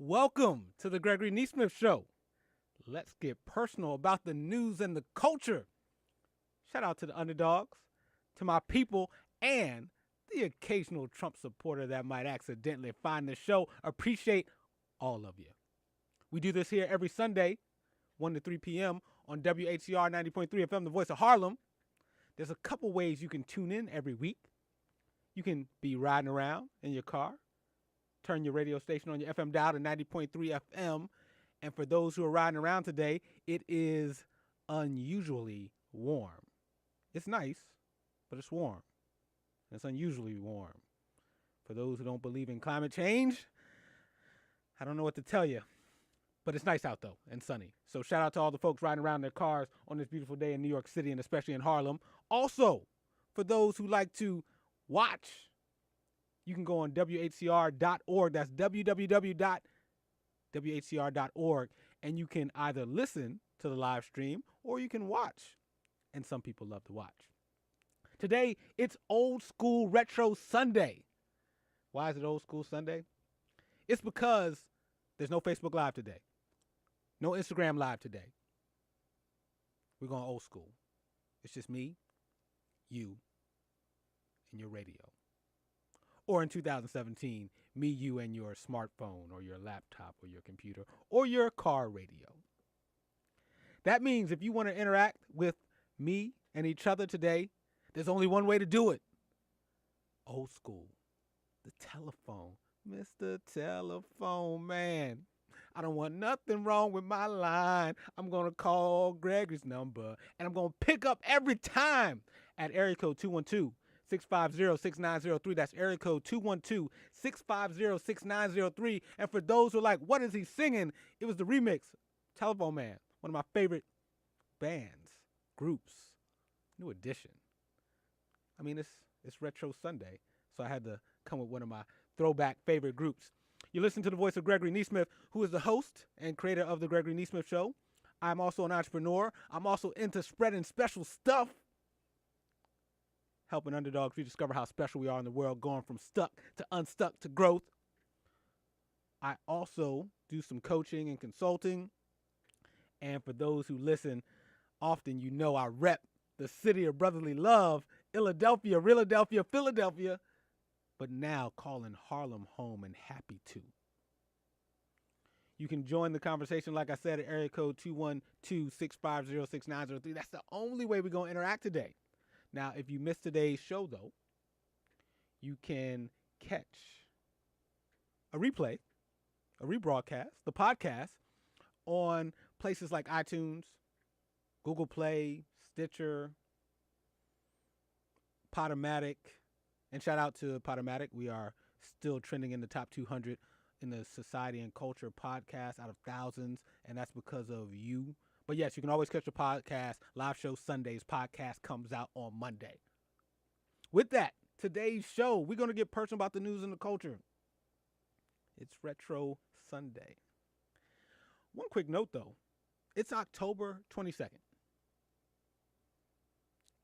Welcome to the Gregory Nesmith Show. Let's get personal about the news and the culture. Shout out to the underdogs, to my people, and the occasional Trump supporter that might accidentally find the show. Appreciate all of you. We do this here every Sunday, 1 to 3 p.m. on WHCR 90.3 FM, the voice of Harlem. There's a couple ways you can tune in every week. You can be riding around in your car. Turn your radio station on your FM dial to 90.3 FM. And for those who are riding around today, it is unusually warm. It's nice, but it's warm. It's unusually warm. For those who don't believe in climate change, I don't know what to tell you. But it's nice out, though, and sunny. So shout out to all the folks riding around in their cars on this beautiful day in New York City and especially in Harlem. Also, for those who like to watch, you can go on WHCR.org. That's www.WHCR.org. And you can either listen to the live stream or you can watch. And some people love to watch. Today, it's Old School Retro Sunday. Why is it Old School Sunday? It's because there's no Facebook Live today. No Instagram Live today. We're going old school. It's just me, you, and your radio. Or in 2017, me, you, and your smartphone or your laptop or your computer or your car radio. That means if you want to interact with me and each other today, there's only one way to do it. Old school. The telephone. Mr. Telephone Man. I don't want nothing wrong with my line. I'm going to call Gregory's number, and I'm going to pick up every time at area code 212-650-6903. That's area code 212-650-6903. And for those who are like, what is he singing? It was the remix, Telephone Man, one of my favorite bands, groups, new edition. I mean, it's Retro Sunday, so I had to come with one of my throwback favorite groups. You listen to the voice of Gregory Nesmith, who is the host and creator of the Gregory Nesmith Show. I'm also an entrepreneur. I'm also into spreading special stuff, helping underdogs rediscover how special we are in the world, going from stuck to unstuck to growth. I also do some coaching and consulting. And for those who listen, often you know I rep the city of brotherly love, Philadelphia, Philadelphia, but now calling Harlem home and happy to. You can join the conversation, like I said, at area code 212-650-6903. That's the only way we're going to interact today. Now, if you missed today's show, though, you can catch a replay, a rebroadcast, the podcast on places like iTunes, Google Play, Stitcher, Podomatic. And shout out to Podomatic. We are still trending in the top 200 in the Society and Culture podcast out of thousands, and that's because of you. But yes, you can always catch the podcast. Live show Sundays podcast comes out on Monday. With that, today's show, we're going to get personal about the news and the culture. It's Retro Sunday. One quick note, though. It's October 22nd.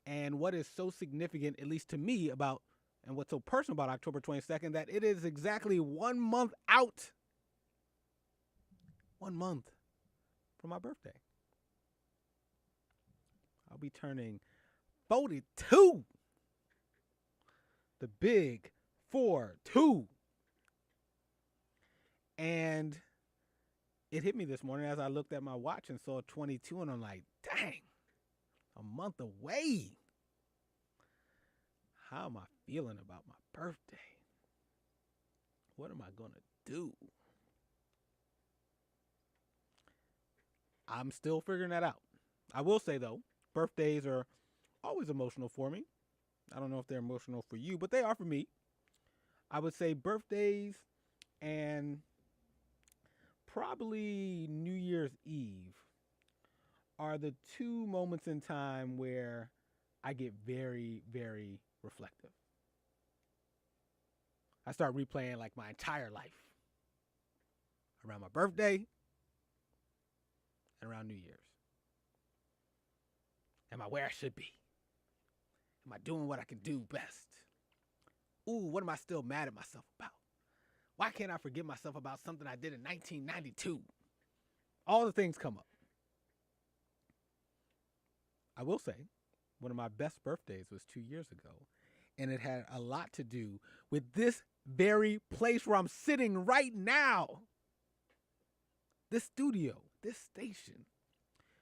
And what is so significant, at least to me, about and what's so personal about October 22nd, that it is exactly 1 month out. 1 month from my birthday. I'll be turning 42. The big 4-2. And it hit me this morning as I looked at my watch and saw 22, and I'm like, dang, a month away. How am I feeling about my birthday? What am I going to do? I'm still figuring that out. I will say, though, birthdays are always emotional for me. I don't know if they're emotional for you, but they are for me. I would say birthdays and probably New Year's Eve are the two moments in time where I get very, very reflective. I start replaying like my entire life around my birthday and around New Year's. Am I where I should be? Am I doing what I can do best? Ooh, what am I still mad at myself about? Why can't I forgive myself about something I did in 1992? All the things come up. I will say, one of my best birthdays was 2 years ago, and it had a lot to do with this very place where I'm sitting right now. This studio, this station,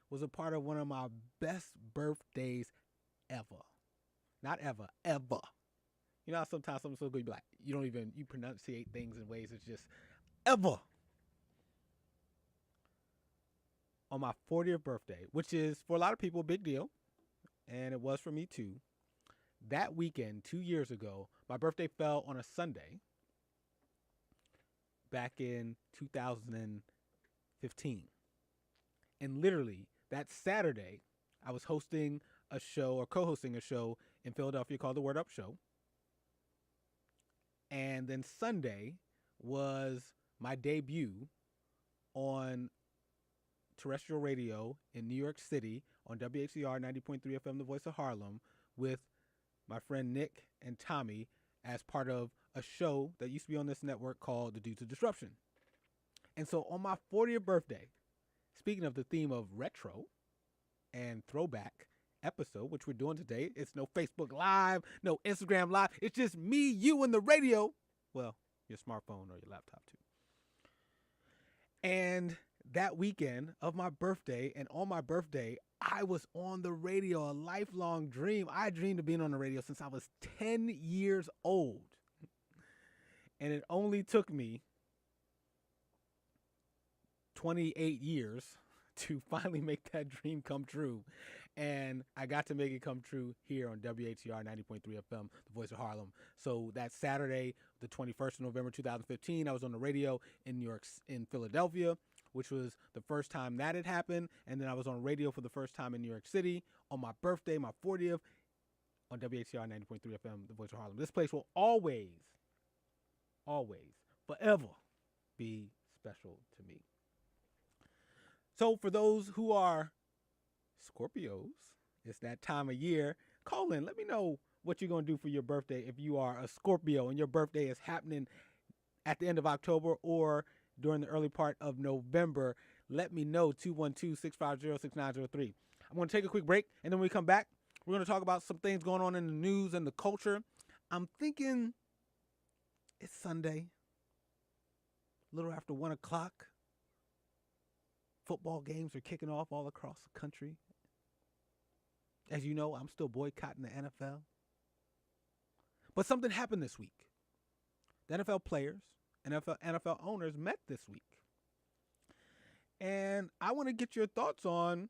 was a part of one of my best birthdays ever. Not ever, ever. You know how sometimes something's so good, you be like, you pronunciate things in ways it's just ever. On my 40th birthday, which is for a lot of people a big deal, and it was for me too. That weekend, 2 years ago, my birthday fell on a Sunday back in 2015. And literally, that Saturday, I was hosting a show or co-hosting a show in Philadelphia called The Word Up Show. And then Sunday was my debut on terrestrial radio in New York City on WHCR 90.3 FM, The Voice of Harlem, with my friend Nick and Tommy as part of a show that used to be on this network called The Dudes of Disruption. And so on my 40th birthday, speaking of the theme of retro and throwback episode, which we're doing today, it's no Facebook Live, no Instagram Live. It's just me, you, and the radio. Well, your smartphone or your laptop too. And that weekend of my birthday, and on my birthday, I was on the radio, a lifelong dream. I dreamed of being on the radio since I was 10 years old. And it only took me 28 years to finally make that dream come true. And I got to make it come true here on WHCR 90.3 FM, The Voice of Harlem. So that Saturday, the 21st of November 2015, I was on the radio in Philadelphia, which was the first time that had happened. And then I was on radio for the first time in New York City on my birthday, my 40th, on WHCR 90.3 FM, The Voice of Harlem. This place will always, forever be special to me. So for those who are Scorpios, it's that time of year. Call in. Let me know what you're going to do for your birthday if you are a Scorpio and your birthday is happening at the end of October or during the early part of November. Let me know, 212-650-6903. I'm going to take a quick break, and then when we come back, we're going to talk about some things going on in the news and the culture. I'm thinking it's Sunday, a little after 1 o'clock. Football games are kicking off all across the country. As you know, I'm still boycotting the NFL. But something happened this week. The NFL players, NFL owners met this week. And I want to get your thoughts on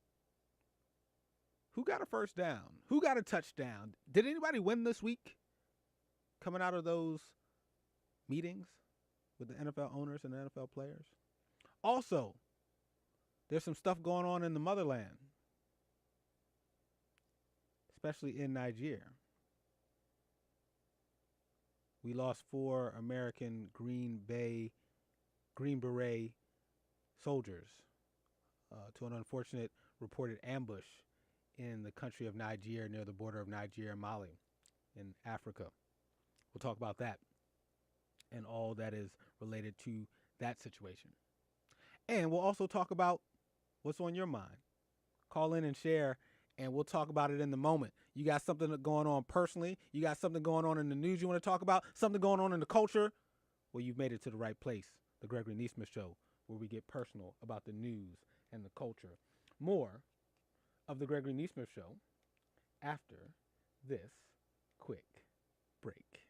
who got a first down, who got a touchdown. Did anybody win this week coming out of those meetings with the NFL owners and the NFL players? Also, there's some stuff going on in the motherland, especially in Nigeria. We lost 4 American Green Beret soldiers to an unfortunate reported ambush in the country of Nigeria, near the border of Nigeria and Mali in Africa. We'll talk about that and all that is related to that situation. And we'll also talk about what's on your mind. Call in and share, and we'll talk about it in the moment. You got something going on personally, you got something going on in the news you want to talk about, something going on in the culture, well, you've made it to the right place, the Gregory Nesmith Show, where we get personal about the news and the culture. More of the Gregory Nesmith Show after this quick break.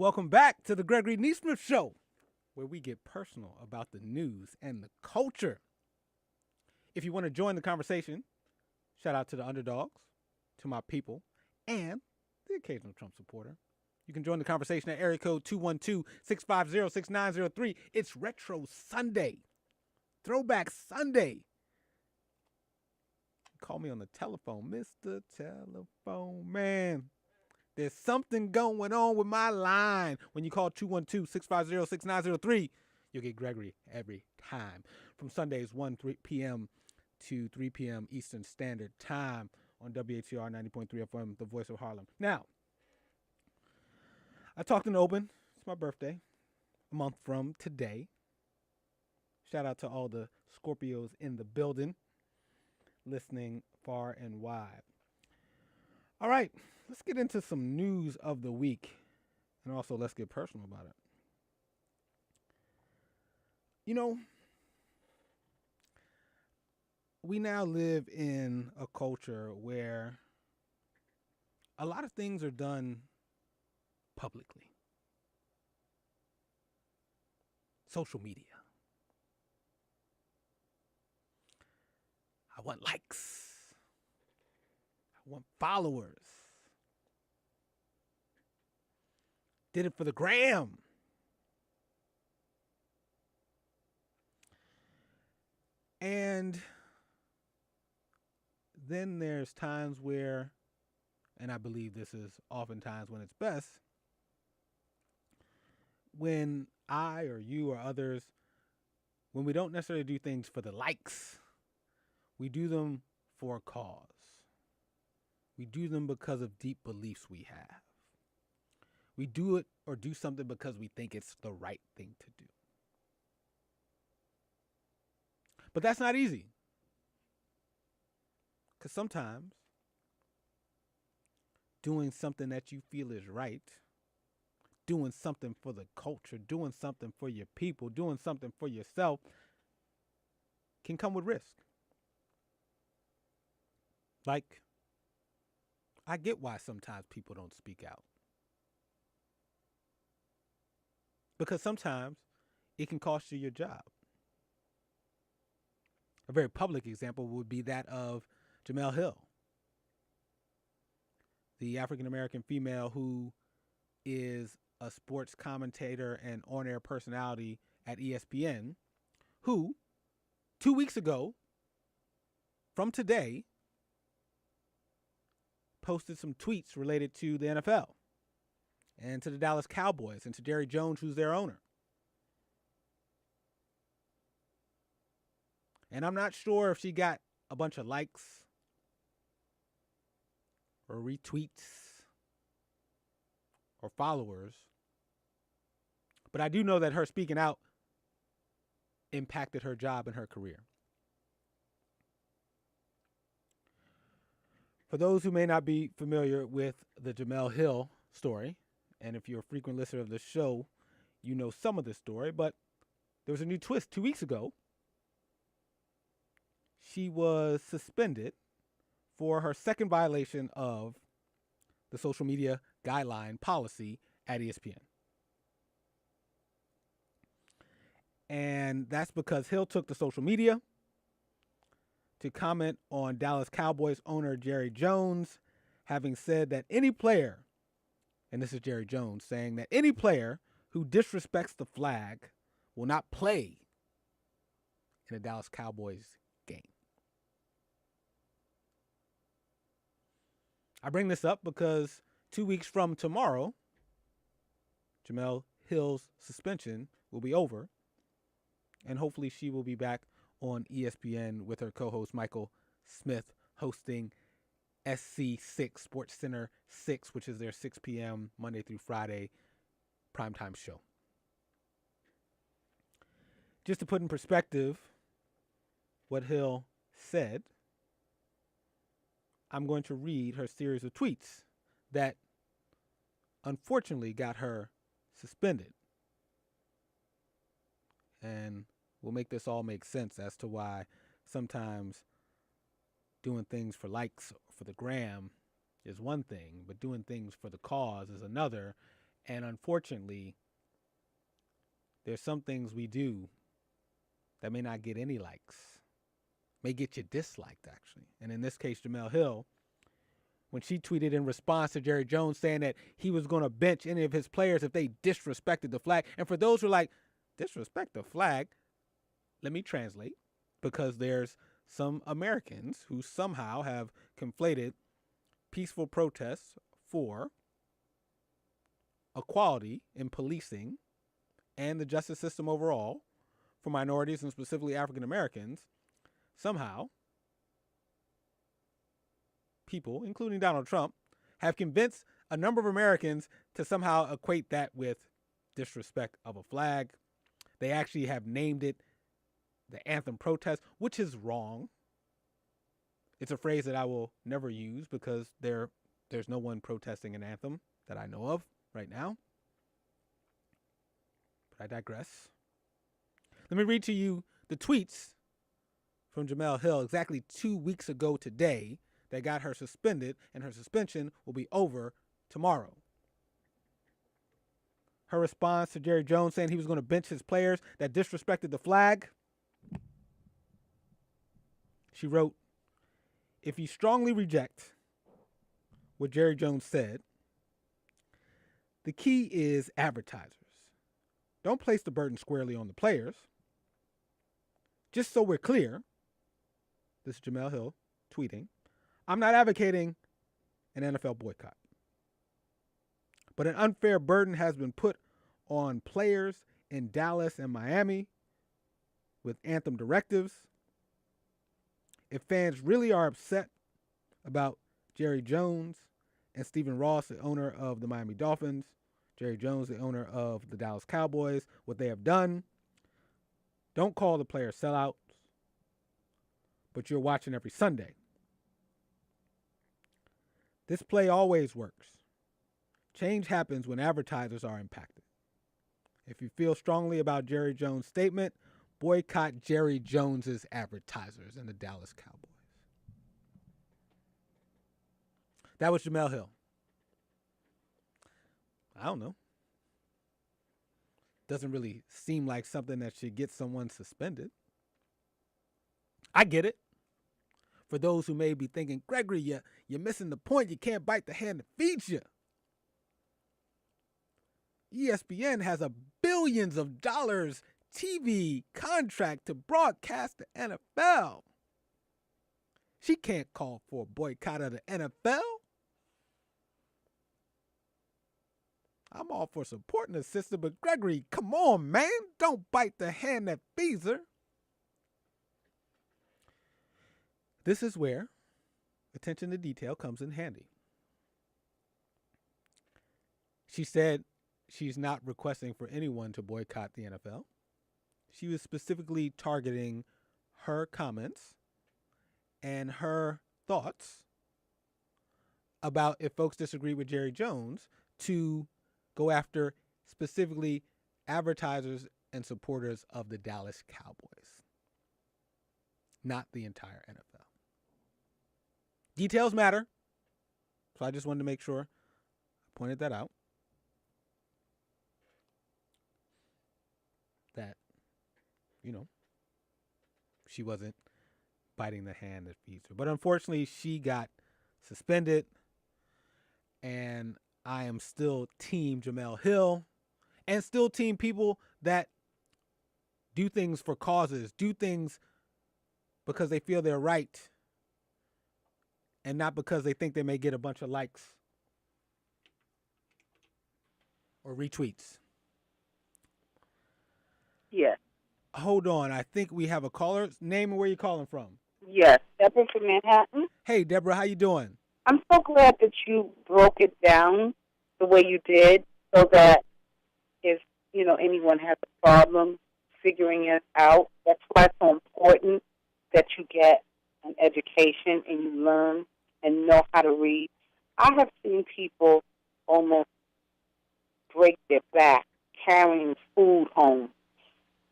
Welcome back to the Gregory Nesmith Show, where we get personal about the news and the culture. If you want to join the conversation, shout out to the underdogs, to my people, and the occasional Trump supporter. You can join the conversation at area code 212-650-6903. It's Retro Sunday, Throwback Sunday. Call me on the telephone, Mr. Telephone Man. There's something going on with my line. When you call 212-650-6903, you'll get Gregory every time. From Sundays 1 p.m. to 3 p.m. Eastern Standard Time on WHCR 90.3 FM, the voice of Harlem. Now, I talked in open. It's my birthday, a month from today. Shout out to all the Scorpios in the building, listening far and wide. All right, let's get into some news of the week, and also let's get personal about it. You know, we now live in a culture where a lot of things are done publicly. Social media. I want likes. I want followers. Did it for the gram. And then there's times where, and I believe this is oftentimes when it's best, when I or you or others, when we don't necessarily do things for the likes, we do them for a cause. We do them because of deep beliefs we have. We do it or do something because we think it's the right thing to do. But that's not easy. Because sometimes doing something that you feel is right, doing something for the culture, doing something for your people, doing something for yourself can come with risk. Like, I get why sometimes people don't speak out. Because sometimes it can cost you your job. A very public example would be that of Jemele Hill, the African-American female who is a sports commentator and on-air personality at ESPN, who 2 weeks ago from today posted some tweets related to the NFL and to the Dallas Cowboys and to Jerry Jones, who's their owner. And I'm not sure if she got a bunch of likes or retweets or followers, but I do know that her speaking out impacted her job and her career. For those who may not be familiar with the Jemele Hill story, and if you're a frequent listener of the show, you know some of this story, but there was a new twist 2 weeks ago. She was suspended for her second violation of the social media guideline policy at ESPN. And that's because Hill took to social media to comment on Dallas Cowboys owner Jerry Jones, having said that any player, and this is Jerry Jones saying that any player who disrespects the flag will not play in a Dallas Cowboys game. I bring this up because 2 weeks from tomorrow, Jemele Hill's suspension will be over, and hopefully she will be back on ESPN with her co-host Michael Smith hosting SC6 Sports Center 6, which is their 6 p.m. Monday through Friday primetime show. Just to put in perspective what Hill said, I'm going to read her series of tweets that unfortunately got her suspended. And we'll make this all make sense as to why sometimes doing things for likes for the gram is one thing, but doing things for the cause is another. And unfortunately, there's some things we do that may not get any likes, may get you disliked, actually. And in this case, Jemele Hill, when she tweeted in response to Jerry Jones saying that he was going to bench any of his players if they disrespected the flag. And for those who are like, disrespect the flag, let me translate, because there's some Americans who somehow have conflated peaceful protests for equality in policing and the justice system overall for minorities and specifically African Americans. Somehow, people, including Donald Trump, have convinced a number of Americans to somehow equate that with disrespect of a flag. They actually have named it the anthem protest, which is wrong. It's a phrase that I will never use because there's no one protesting an anthem that I know of right now. But I digress. Let me read to you the tweets from Jemele Hill exactly 2 weeks ago today that got her suspended, and her suspension will be over tomorrow. Her response to Jerry Jones saying he was going to bench his players that disrespected the flag. She wrote, "If you strongly reject what Jerry Jones said, the key is advertisers. Don't place the burden squarely on the players. Just so we're clear," this is Jemele Hill tweeting, "I'm not advocating an NFL boycott. But an unfair burden has been put on players in Dallas and Miami with anthem directives. If fans really are upset about Jerry Jones and Stephen Ross, the owner of the Miami Dolphins, Jerry Jones, the owner of the Dallas Cowboys, what they have done, don't call the players sellouts, but you're watching every Sunday. This play always works. Change happens when advertisers are impacted. If you feel strongly about Jerry Jones' statement, boycott Jerry Jones's advertisers and the Dallas Cowboys." That was Jemele Hill. I don't know. Doesn't really seem like something that should get someone suspended. I get it. For those who may be thinking, Gregory, you're missing the point. You can't bite the hand that feeds you. ESPN has a billions of dollars TV contract to broadcast the NFL. She can't call for a boycott of the NFL. I'm all for supporting the sister, but Gregory, come on, man. Don't bite the hand that feeds her. This is where attention to detail comes in handy. She said she's not requesting for anyone to boycott the NFL. She was specifically targeting her comments and her thoughts about if folks disagree with Jerry Jones to go after specifically advertisers and supporters of the Dallas Cowboys, not the entire NFL. Details matter, so I just wanted to make sure I pointed that out. That, she wasn't biting the hand that feeds her. But unfortunately, she got suspended, and I am still team Jemele Hill and still team people that do things for causes, do things because they feel they're right and not because they think they may get a bunch of likes or retweets. Yes. Hold on. I think we have a caller. Name and where you calling from. Yes. Deborah from Manhattan. Hey, Deborah. How you doing? I'm so glad that you broke it down the way you did so that if, anyone has a problem figuring it out, that's why it's so important that you get an education and you learn and know how to read. I have seen people almost break their back carrying food home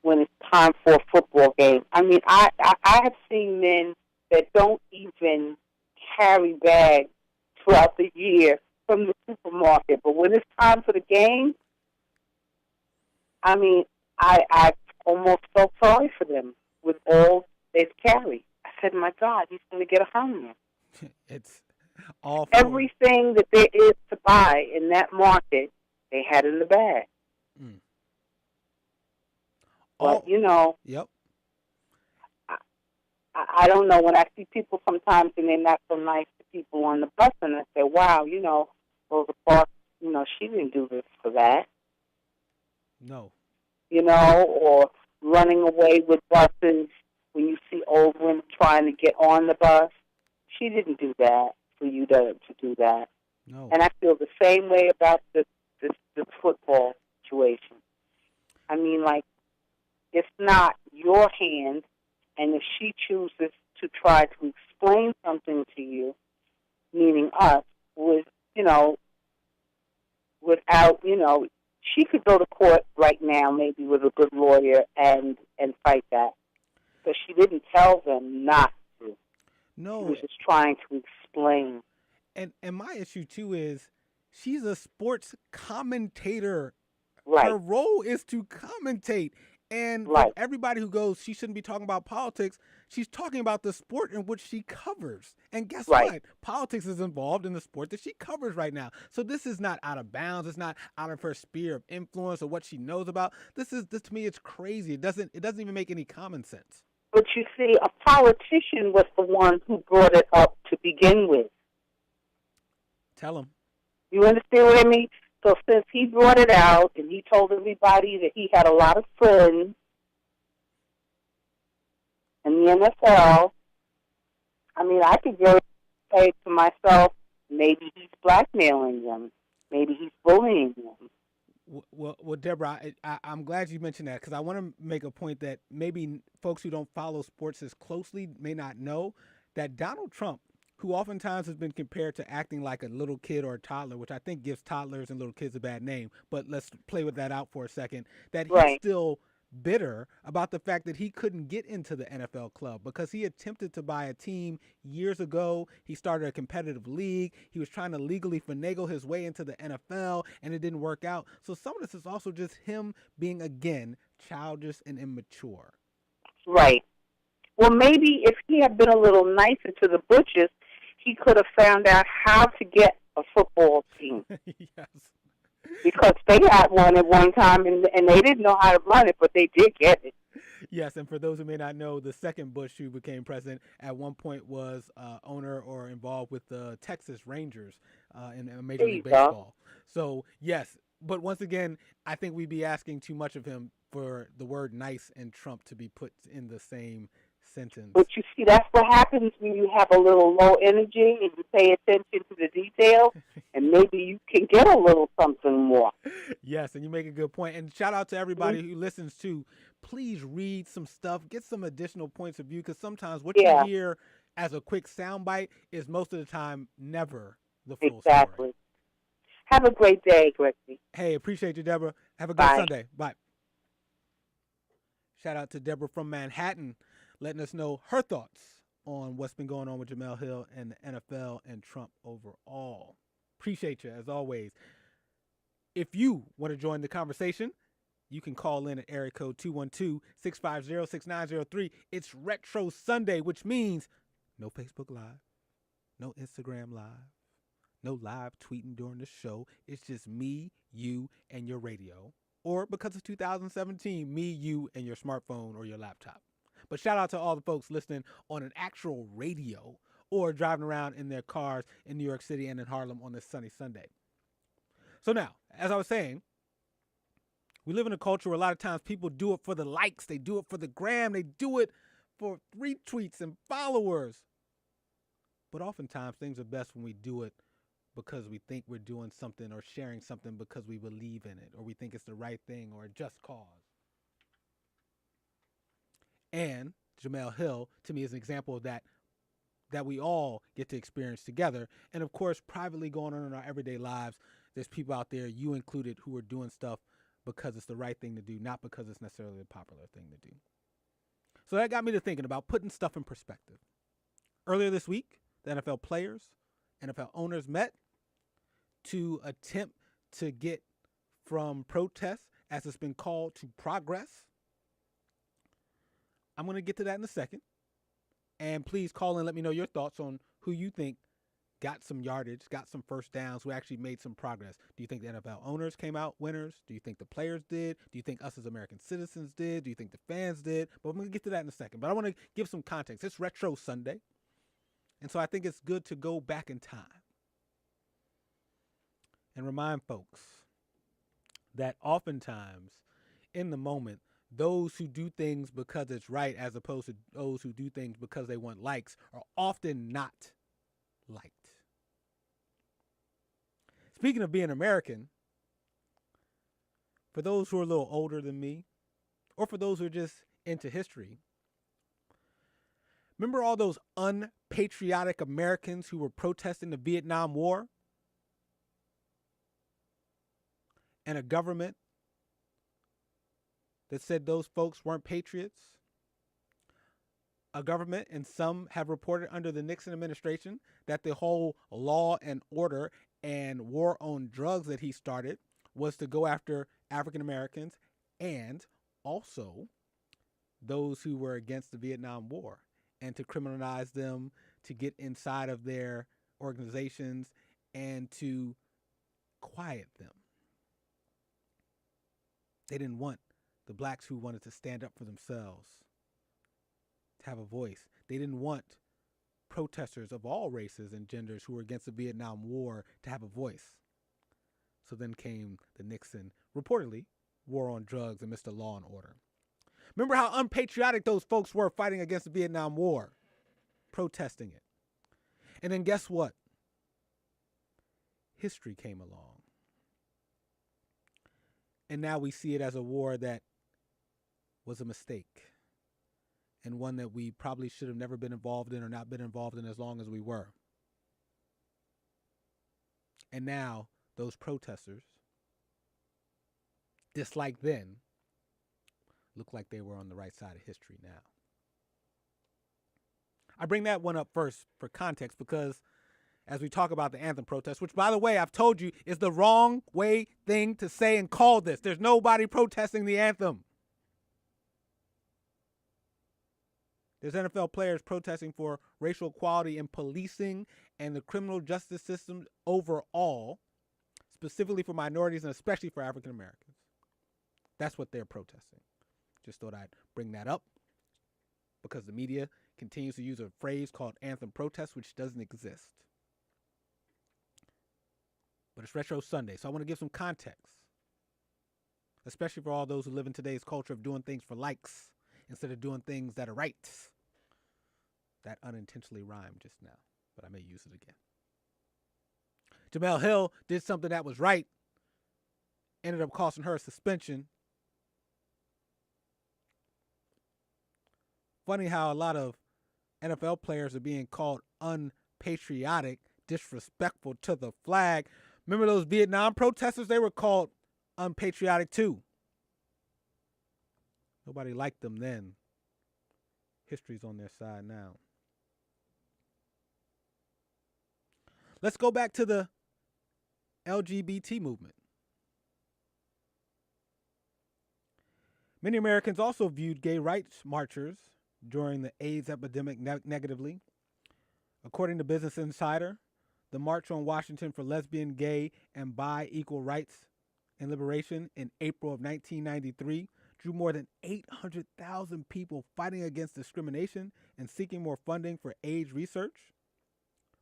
when it's time for a football game. I mean, I have seen men that don't even carry bags throughout the year from the supermarket. But when it's time for the game, I mean, I almost felt sorry for them with all they've carried. I said, my God, he's going to get a hernia. It's all everything that there is to buy in that market, they had in the bag. Mm. But, you know, yep. I don't know. When I see people sometimes and they're not so nice to people on the bus, and I say, wow, you know, Rosa Parks, you know, she didn't do this for that. No. You know, or running away with buses when you see old women trying to get on the bus. She didn't do that for you to do that. No. And I feel the same way about this football situation. I mean, like, it's not your hand, and if she chooses to try to explain something to you, meaning us, with, you know, without, you know, she could go to court right now, maybe with a good lawyer, and fight that. But she didn't tell them not to. No. She was just trying to explain. And my issue, too, is she's a sports commentator. Right. Her role is to commentate. And for everybody who goes, she shouldn't be talking about politics, she's talking about the sport in which she covers. And guess what? Politics is involved in the sport that she covers right now. So this is not out of bounds. It's not out of her sphere of influence or what she knows about. This to me, it's crazy. It doesn't even make any common sense. But you see, a politician was the one who brought it up to begin with. Tell him. You understand what I mean? So since he brought it out and he told everybody that he had a lot of friends in the NFL, I mean, I could really say to myself, maybe he's blackmailing them. Maybe he's bullying them. Well, Deborah, I'm glad you mentioned that, because I want to make a point that maybe folks who don't follow sports as closely may not know that Donald Trump, who oftentimes has been compared to acting like a little kid or a toddler, which I think gives toddlers and little kids a bad name, but let's play with that out for a second, that he's still bitter about the fact that he couldn't get into the NFL club because he attempted to buy a team years ago. He started a competitive league. He was trying to legally finagle his way into the NFL, and it didn't work out. So some of this is also just him being, again, childish and immature. Right. Well, maybe if he had been a little nicer to the Bushes, he could have found out how to get a football team. Yes. Because they had one at one time, and they didn't know how to run it, but they did get it. Yes, and for those who may not know, the second Bush who became president at one point was owner or involved with the Texas Rangers in Major League Baseball. So, yes, but once again, I think we'd be asking too much of him for the word nice and Trump to be put in the same sentence. But you see, that's what happens when you have a little low energy and you pay attention to the details, and maybe you can get a little something more. Yes, and you make a good point. And shout out to everybody who listens too. Please read some stuff, get some additional points of view, because sometimes what you hear as a quick soundbite is most of the time never the full story. Have a great day, Gregory. Hey, appreciate you, Deborah. Have a good Sunday. Bye. Shout out to Deborah from Manhattan, letting us know her thoughts on what's been going on with Jemele Hill and the NFL and Trump overall. Appreciate you, as always. If you want to join the conversation, you can call in at area code 212-650-6903. It's Retro Sunday, which means no Facebook Live, no Instagram Live, no live tweeting during the show. It's just me, you, and your radio. Or because it's 2017, me, you, and your smartphone or your laptop. But shout out to all the folks listening on an actual radio or driving around in their cars in New York City and in Harlem on this sunny Sunday. So now, as I was saying, we live in a culture where a lot of times people do it for the likes, they do it for the gram, they do it for retweets and followers. But oftentimes things are best when we do it because we think we're doing something or sharing something because we believe in it or we think it's the right thing or a just cause. And Jemele Hill, to me, is an example of that we all get to experience together. And, of course, privately going on in our everyday lives, there's people out there, you included, who are doing stuff because it's the right thing to do, not because it's necessarily a popular thing to do. So that got me to thinking about putting stuff in perspective. Earlier this week, the NFL players, NFL owners met to attempt to get from protest, as it's been called, to progress. I'm going to get to that in a second. And please call in, let me know your thoughts on who you think got some yardage, got some first downs, who actually made some progress. Do you think the NFL owners came out winners? Do you think the players did? Do you think us as American citizens did? Do you think the fans did? But I'm going to get to that in a second. But I want to give some context. It's Retro Sunday. And so I think it's good to go back in time and remind folks that oftentimes in the moment, those who do things because it's right as opposed to those who do things because they want likes are often not liked. Speaking of being American, for those who are a little older than me, or for those who are just into history, remember all those unpatriotic Americans who were protesting the Vietnam War? And a government that said those folks weren't patriots? A government, and some have reported under the Nixon administration, that the whole law and order and war on drugs that he started was to go after African Americans and also those who were against the Vietnam War, and to criminalize them, to get inside of their organizations, and to quiet them. They didn't want the blacks who wanted to stand up for themselves to have a voice. They didn't want protesters of all races and genders who were against the Vietnam War to have a voice. So then came the Nixon, reportedly, war on drugs and Mr. Law and Order. Remember how unpatriotic those folks were fighting against the Vietnam War, protesting it. And then guess what? History came along. And now we see it as a war that was a mistake, and one that we probably should have never been involved in or not been involved in as long as we were. And now those protesters, disliked then, look like they were on the right side of history now. I bring that one up first for context because as we talk about the anthem protest, which, by the way, I've told you is the wrong way thing to say and call this. There's nobody protesting the anthem. There's NFL players protesting for racial equality in policing and the criminal justice system overall, specifically for minorities and especially for African Americans. That's what they're protesting. Just thought I'd bring that up because the media continues to use a phrase called anthem protest, which doesn't exist. But it's Retro Sunday, so I want to give some context, especially for all those who live in today's culture of doing things for likes instead of doing things that are right. That unintentionally rhymed just now, but I may use it again. Jemele Hill did something that was right, ended up costing her a suspension. Funny how a lot of NFL players are being called unpatriotic, disrespectful to the flag. Remember those Vietnam protesters? They were called unpatriotic too. Nobody liked them then. History's on their side now. Let's go back to the LGBT movement. Many Americans also viewed gay rights marchers during the AIDS epidemic negatively. According to Business Insider, the March on Washington for Lesbian, Gay, and Bi Equal Rights and Liberation in April of 1993 drew more than 800,000 people fighting against discrimination and seeking more funding for AIDS research.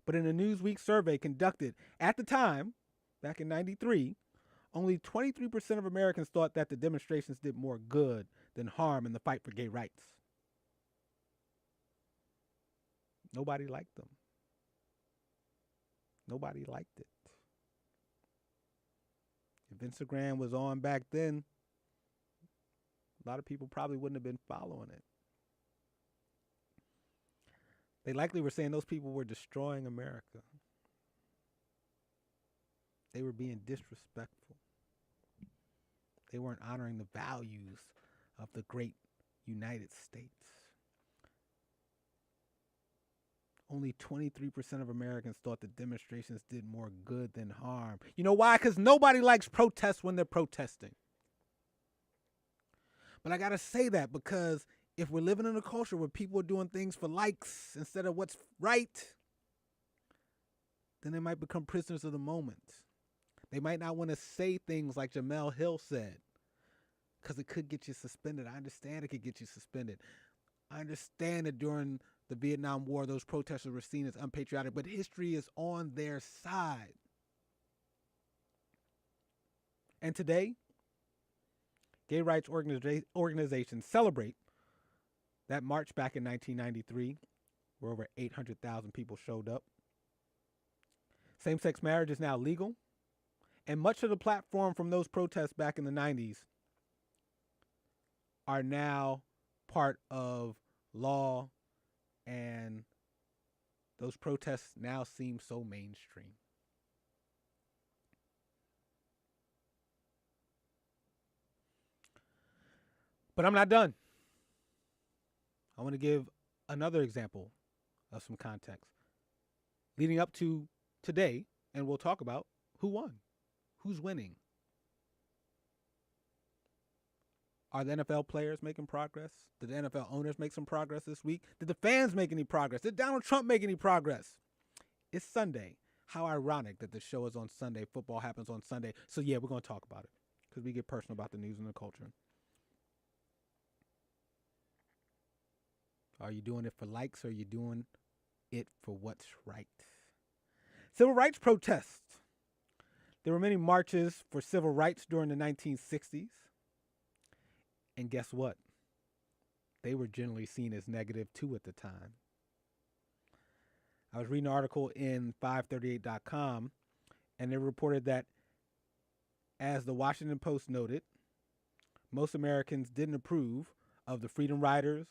But in a Newsweek survey conducted at the time, back in 93, only 23% of Americans thought that the demonstrations did more good than harm in the fight for gay rights. Nobody liked them. Nobody liked it. If Instagram was on back then, a lot of people probably wouldn't have been following it. They likely were saying those people were destroying America. They were being disrespectful. They weren't honoring the values of the great United States. Only 23% of Americans thought the demonstrations did more good than harm. You know why? Because nobody likes protests when they're protesting. But I got to say that because if we're living in a culture where people are doing things for likes instead of what's right, then they might become prisoners of the moment. They might not want to say things like Jemele Hill said because it could get you suspended. I understand it could get you suspended. I understand that during the Vietnam War, those protesters were seen as unpatriotic, but history is on their side. And today, gay rights organizations celebrate that march back in 1993, where over 800,000 people showed up. Same-sex marriage is now legal, and much of the platform from those protests back in the 90s are now part of law, and those protests now seem so mainstream. But I'm not done. I want to give another example of some context. Leading up to today, and we'll talk about who won, who's winning. Are the NFL players making progress? Did the NFL owners make some progress this week? Did the fans make any progress? Did Donald Trump make any progress? It's Sunday. How ironic that the show is on Sunday. Football happens on Sunday. So yeah, we're going to talk about it because we get personal about the news and the culture. Are you doing it for likes or are you doing it for what's right? Civil rights protests. There were many marches for civil rights during the 1960s. And guess what? They were generally seen as negative too at the time. I was reading an article in 538.com, and they reported that, as the Washington Post noted, most Americans didn't approve of the Freedom Riders,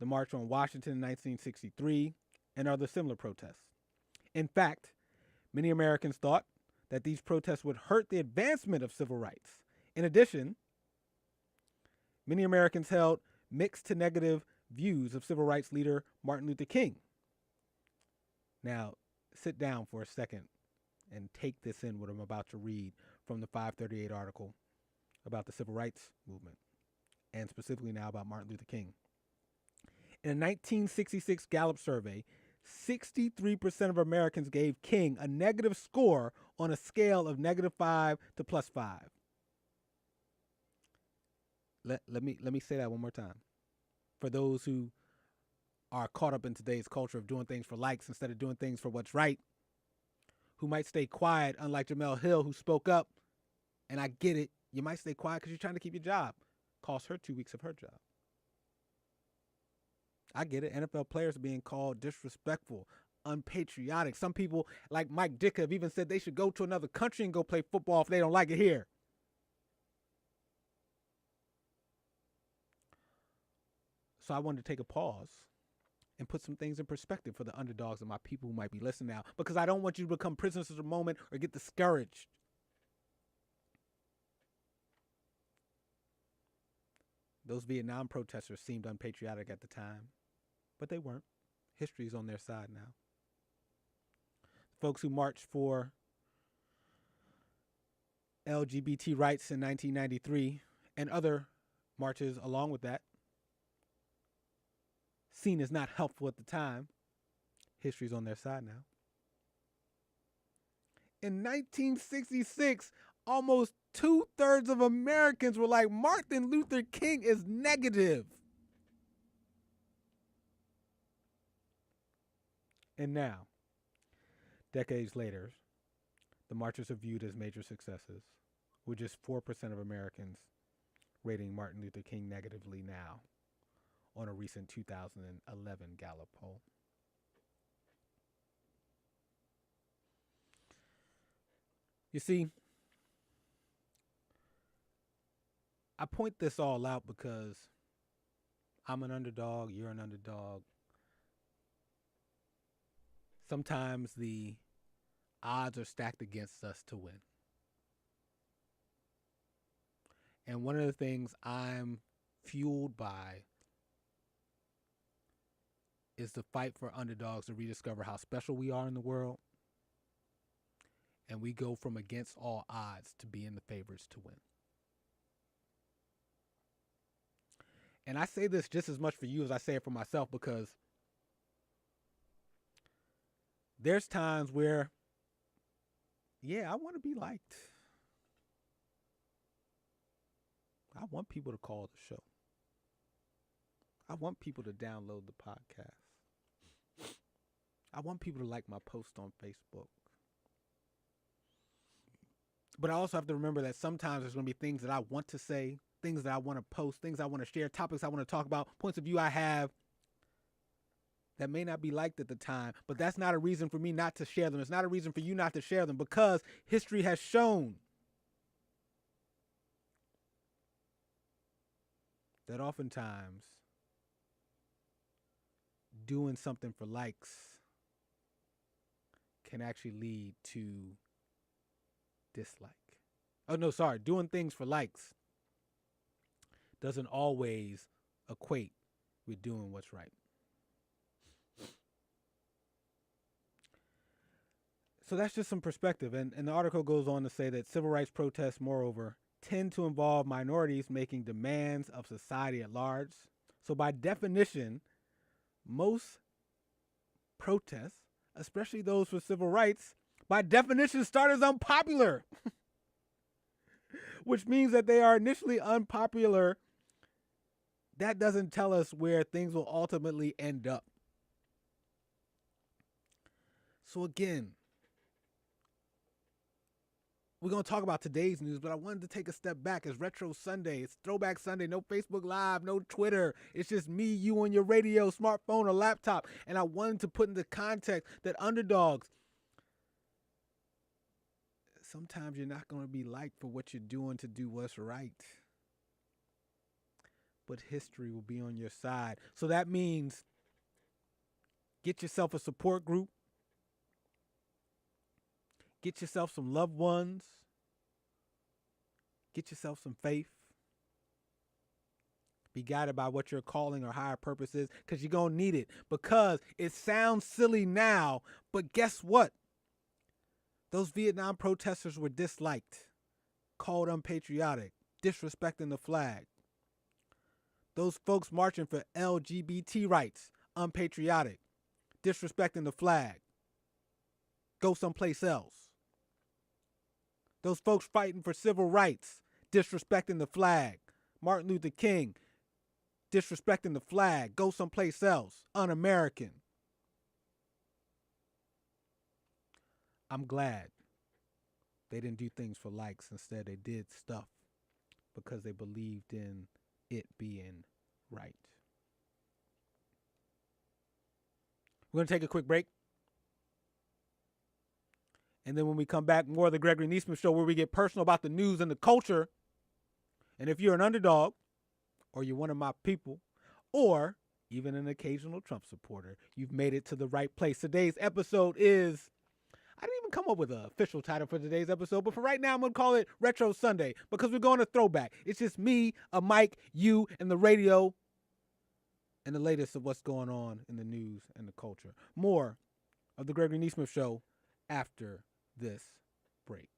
the March on Washington in 1963, and other similar protests. In fact, many Americans thought that these protests would hurt the advancement of civil rights. In addition, many Americans held mixed to negative views of civil rights leader Martin Luther King. Now, sit down for a second and take this in, what I'm about to read from the 538 article about the civil rights movement, and specifically now about Martin Luther King. In a 1966 Gallup survey, 63% of Americans gave King a negative score on a scale of -5 to +5. Let me say that one more time. For those who are caught up in today's culture of doing things for likes instead of doing things for what's right, who might stay quiet, unlike Jemele Hill, who spoke up, and I get it, you might stay quiet because you're trying to keep your job. Cost her 2 weeks of her job. I get it. NFL players are being called disrespectful, unpatriotic. Some people, like Mike Ditka, have even said they should go to another country and go play football if they don't like it here. So I wanted to take a pause and put some things in perspective for the underdogs and my people who might be listening now, because I don't want you to become prisoners of the moment or get discouraged. Those Vietnam protesters seemed unpatriotic at the time, but they weren't. History's on their side now. Folks who marched for LGBT rights in 1993 and other marches along with that, seen as not helpful at the time, history's on their side now. In 1966, almost 2/3 of Americans were like, Martin Luther King is negative. And now, decades later, the marches are viewed as major successes, with just 4% of Americans rating Martin Luther King negatively now on a recent 2011 Gallup poll. You see, I point this all out because I'm an underdog, you're an underdog. Sometimes the odds are stacked against us to win. And one of the things I'm fueled by is the fight for underdogs to rediscover how special we are in the world. And we go from against all odds to being the favorites to win. And I say this just as much for you as I say it for myself, because there's times where, yeah, I want to be liked. I want people to call the show. I want people to download the podcast. I want people to like my post on Facebook. But I also have to remember that sometimes there's going to be things that I want to say, things that I want to post, things I want to share, topics I want to talk about, points of view I have that may not be liked at the time. But that's not a reason for me not to share them. It's not a reason for you not to share them, because history has shown that oftentimes doing something for likes can actually lead to dislike. Oh, no, sorry. Doing things for likes doesn't always equate with doing what's right. So that's just some perspective. And the article goes on to say that civil rights protests, moreover, tend to involve minorities making demands of society at large. So by definition, most protests, especially those for civil rights, by definition start as unpopular, which means that they are initially unpopular. That doesn't tell us where things will ultimately end up. So again, we're going to talk about today's news, but I wanted to take a step back. It's Retro Sunday. It's Throwback Sunday. No Facebook Live, no Twitter. It's just me, you on your radio, smartphone, or laptop. And I wanted to put into context that underdogs, sometimes you're not going to be liked for what you're doing to do what's right. But history will be on your side. So that means get yourself a support group. Get yourself some loved ones. Get yourself some faith. Be guided by what your calling or higher purpose is, because you're going to need it. Because it sounds silly now, but guess what? Those Vietnam protesters were disliked, called unpatriotic, disrespecting the flag. Those folks marching for LGBT rights, unpatriotic, disrespecting the flag. Go someplace else. Those folks fighting for civil rights, disrespecting the flag. Martin Luther King, disrespecting the flag. Go someplace else. Un-American. I'm glad they didn't do things for likes. Instead, they did stuff because they believed in it being right. We're going to take a quick break. And then when we come back, more of the Gregory Nesmith Show, where we get personal about the news and the culture. And if you're an underdog, or you're one of my people, or even an occasional Trump supporter, you've made it to the right place. Today's episode is, I didn't even come up with an official title for today's episode, but for right now, I'm going to call it Retro Sunday, because we're going to throwback. It's just me, a mic, you, and the radio, and the latest of what's going on in the news and the culture. More of the Gregory Nesmith Show after this break.